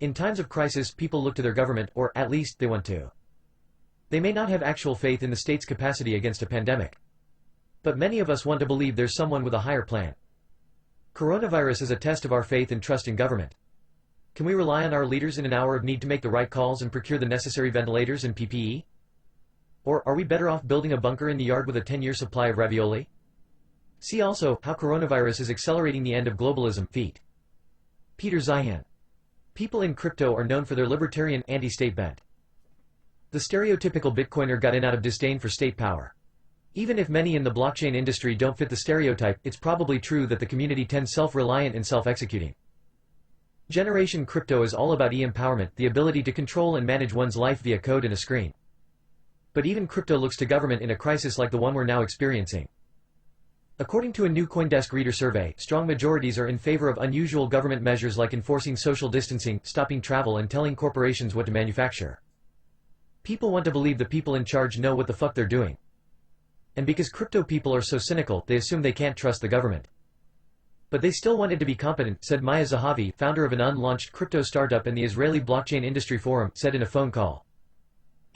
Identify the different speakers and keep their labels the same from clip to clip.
Speaker 1: In times of crisis, people look to their government, or, at least, they want to. They may not have actual faith in the state's capacity against a pandemic. But many of us want to believe there's someone with a higher plan. Coronavirus is a test of our faith and trust in government. Can we rely on our leaders in an hour of need to make the right calls and procure the necessary ventilators and PPE? Or are we better off building a bunker in the yard with a 10-year supply of ravioli? See also, how coronavirus is accelerating the end of globalism, feat. Peter Zeihan. People in crypto are known for their libertarian, anti-state bent. The stereotypical Bitcoiner got in out of disdain for state power. Even if many in the blockchain industry don't fit the stereotype, it's probably true that the community tends self-reliant and self-executing. Generation Crypto is all about e-empowerment, the ability to control and manage one's life via code and a screen. But even crypto looks to government in a crisis like the one we're now experiencing. According to a new CoinDesk reader survey, strong majorities are in favor of unusual government measures like enforcing social distancing, stopping travel, and telling corporations what to manufacture. People want to believe the people in charge know what the fuck they're doing. And because crypto people are so cynical, they assume they can't trust the government. But they still want it to be competent, said Maya Zahavi, founder of an unlaunched crypto startup and the Israeli Blockchain Industry Forum, said in a phone call.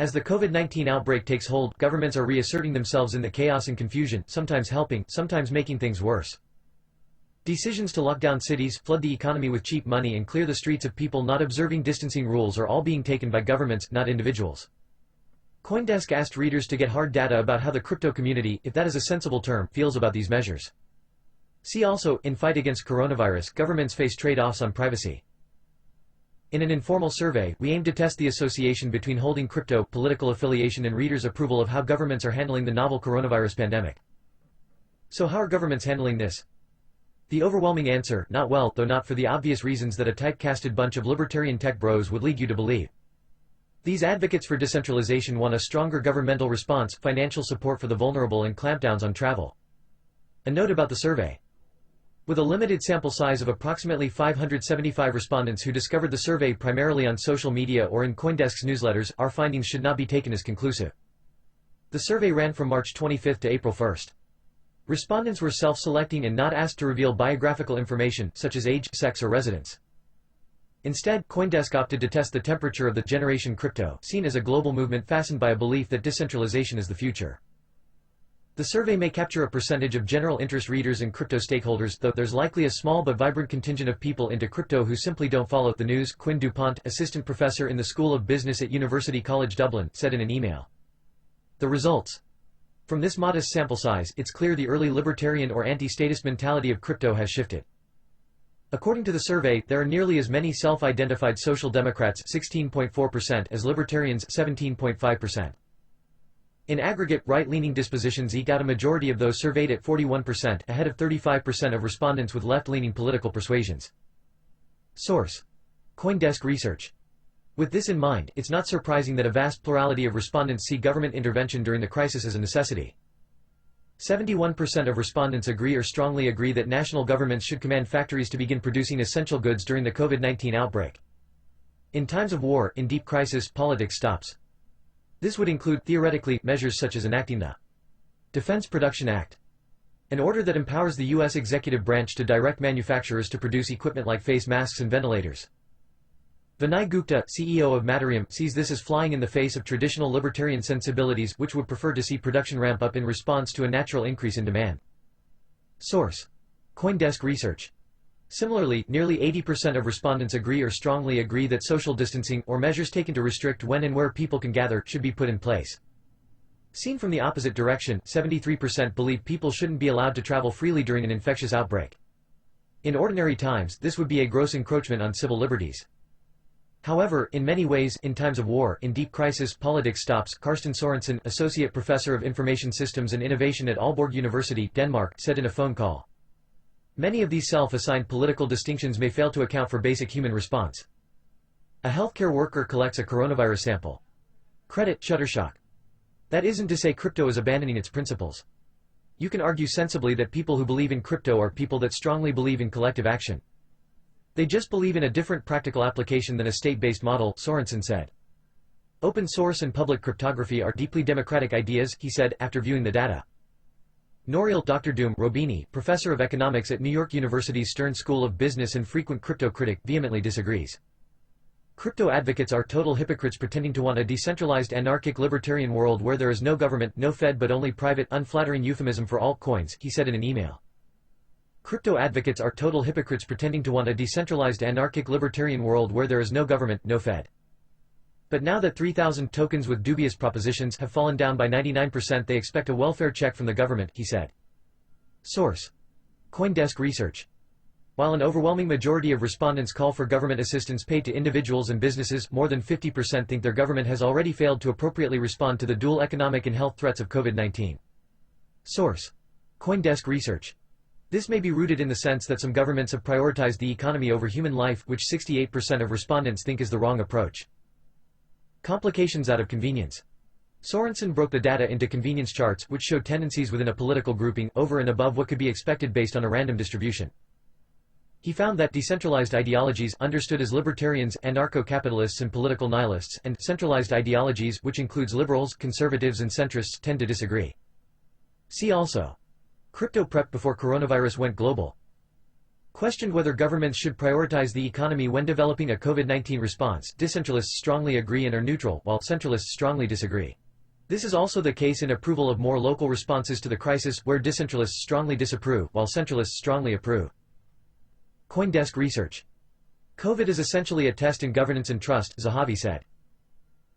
Speaker 1: As the COVID-19 outbreak takes hold, governments are reasserting themselves in the chaos and confusion, sometimes helping, sometimes making things worse. Decisions to lock down cities, flood the economy with cheap money and clear the streets of people not observing distancing rules are all being taken by governments, not individuals. CoinDesk asked readers to get hard data about how the crypto community, if that is a sensible term, feels about these measures. See also, in fight against coronavirus, governments face trade-offs on privacy. In an informal survey, we aim to test the association between holding crypto, political affiliation and readers' approval of how governments are handling the novel coronavirus pandemic. So how are governments handling this? The overwhelming answer, not well, though not for the obvious reasons that a typecasted bunch of libertarian tech bros would lead you to believe. These advocates for decentralization want a stronger governmental response, financial support for the vulnerable and clampdowns on travel. A note about the survey. With a limited sample size of approximately 575 respondents who discovered the survey primarily on social media or in CoinDesk's newsletters, our findings should not be taken as conclusive. The survey ran from March 25 to April 1. Respondents were self-selecting and not asked to reveal biographical information, such as age, sex or residence. Instead, CoinDesk opted to test the temperature of the Generation Crypto, seen as a global movement fastened by a belief that decentralization is the future. The survey may capture a percentage of general interest readers and crypto stakeholders, though there's likely a small but vibrant contingent of people into crypto who simply don't follow the news, Quinn DuPont, assistant professor in the School of Business at University College Dublin, said in an email. The results. From this modest sample size, it's clear the early libertarian or anti-statist mentality of crypto has shifted. According to the survey, there are nearly as many self-identified social democrats 16.4% as libertarians 17.5%. In aggregate, right-leaning dispositions eke out a majority of those surveyed at 41%, ahead of 35% of respondents with left-leaning political persuasions. Source: CoinDesk Research. With this in mind, it's not surprising that a vast plurality of respondents see government intervention during the crisis as a necessity. 71% of respondents agree or strongly agree that national governments should command factories to begin producing essential goods during the COVID-19 outbreak. In times of war, in deep crisis, politics stops. This would include, theoretically, measures such as enacting the Defense Production Act, an order that empowers the U.S. executive branch to direct manufacturers to produce equipment like face masks and ventilators. Vinay Gupta, CEO of Ethereum, sees this as flying in the face of traditional libertarian sensibilities which would prefer to see production ramp up in response to a natural increase in demand. Source: CoinDesk Research. Similarly, nearly 80% of respondents agree or strongly agree that social distancing, or measures taken to restrict when and where people can gather, should be put in place. Seen from the opposite direction, 73% believe people shouldn't be allowed to travel freely during an infectious outbreak. In ordinary times, this would be a gross encroachment on civil liberties. However, in many ways, in times of war, in deep crisis, politics stops. Karsten Sorensen, associate professor of information systems and innovation at Aalborg University, Denmark, said in a phone call. Many of these self-assigned political distinctions may fail to account for basic human response. A healthcare worker collects a coronavirus sample. Credit, Shutterstock. That isn't to say crypto is abandoning its principles. You can argue sensibly that people who believe in crypto are people that strongly believe in collective action. They just believe in a different practical application than a state-based model, Sorensen said. Open source and public cryptography are deeply democratic ideas, he said, after viewing the data. Nouriel Dr. Doom Robini, professor of economics at New York University's Stern School of Business and frequent crypto critic, vehemently disagrees. Crypto advocates are total hypocrites pretending to want a decentralized anarchic libertarian world where there is no government, no Fed but only private, unflattering euphemism for altcoins, he said in an email. Crypto advocates are total hypocrites pretending to want a decentralized anarchic libertarian world where there is no government, no Fed. But now that 3,000 tokens with dubious propositions have fallen down by 99%, they expect a welfare check from the government, he said. Source: CoinDesk Research. While an overwhelming majority of respondents call for government assistance paid to individuals and businesses, more than 50% think their government has already failed to appropriately respond to the dual economic and health threats of COVID-19. Source: CoinDesk Research. This may be rooted in the sense that some governments have prioritized the economy over human life, which 68% of respondents think is the wrong approach. Complications out of convenience. Sorensen broke the data into convenience charts, which show tendencies within a political grouping, over and above what could be expected based on a random distribution. He found that decentralized ideologies, understood as libertarians, anarcho-capitalists and political nihilists, and centralized ideologies, which includes liberals, conservatives and centrists, tend to disagree. See also: Crypto prep before coronavirus went global. Questioned whether governments should prioritize the economy when developing a COVID-19 response. Decentralists strongly agree and are neutral, while centralists strongly disagree. This is also the case in approval of more local responses to the crisis, where decentralists strongly disapprove, while centralists strongly approve. CoinDesk Research. COVID is essentially a test in governance and trust, Zahavi said.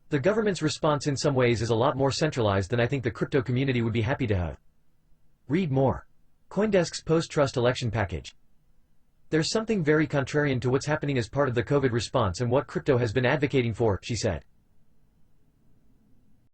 Speaker 1: The government's response in some ways is a lot more centralized than I think the crypto community would be happy to have. Read more. CoinDesk's post-trust election package. There's something very contrarian to what's happening as part of the COVID response and what crypto has been advocating for, she said.